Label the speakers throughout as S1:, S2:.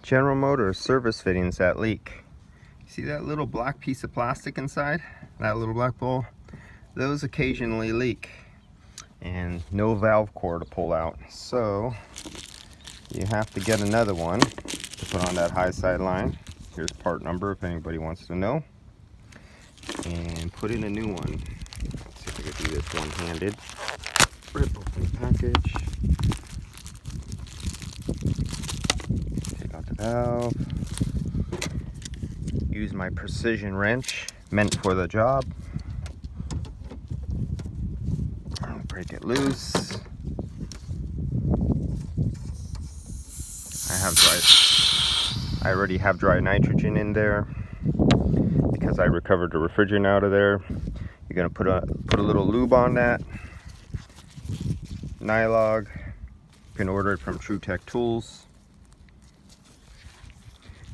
S1: General Motors service fittings that leak. See that little black piece of plastic inside? That little black ball? Those occasionally leak. And no valve core to pull out. So you have to get another one to put on that high side line. Here's part number if anybody wants to know. And put in a new one. Let's see if I can do this one-handed. Rip open the package. Take out the valve. Use my precision wrench meant for the job. Break it loose. I already have dry nitrogen in there because I recovered the refrigerant out of there. You're gonna put a little lube on that. Nylog. You can order it from TruTech Tools.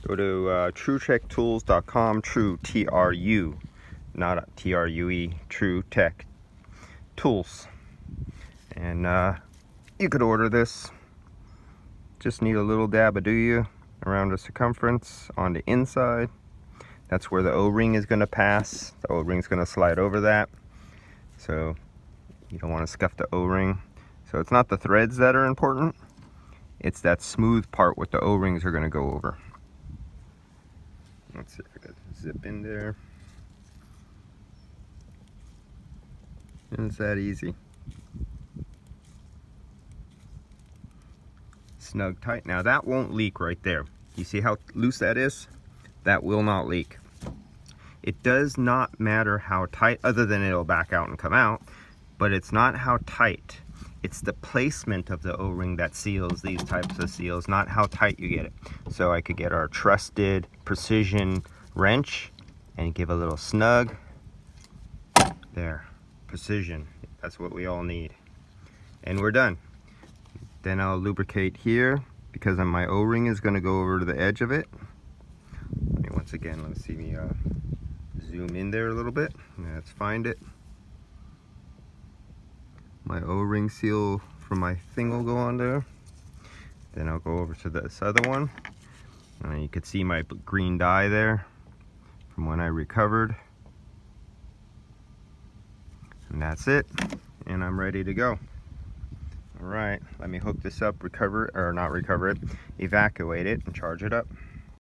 S1: Go to TruTechTools.com. True, T-R-U, not T-R-U-E. TruTech Tools. And you could order this. Just need a little dab of do-you around the circumference on the inside. That's where the O-ring is going to pass. The O-ring is going to slide over that. So you don't want to scuff the O-ring. So it's not the threads that are important. It's that smooth part what the O-rings are going to go over. Let's see if I got zip in there. And it's that easy. Snug tight. Now that won't leak right there. You see how loose that is? That will not leak. It does not matter how tight, other than it'll back out and come out, but it's not how tight. It's the placement of the O-ring that seals these types of seals, not how tight you get it. So I could get our trusted precision wrench and give a little snug. There, precision. That's what we all need. And we're done. Then I'll lubricate here because my O-ring is going to go over to the edge of it. And once again, let's see me zoom in there a little bit. Let's find it. My O-ring seal from my thing will go on there. Then I'll go over to this other one. And you can see my green dye there from when I recovered. And that's it. And I'm ready to go. All right, let me hook this up, evacuate it, and charge it up.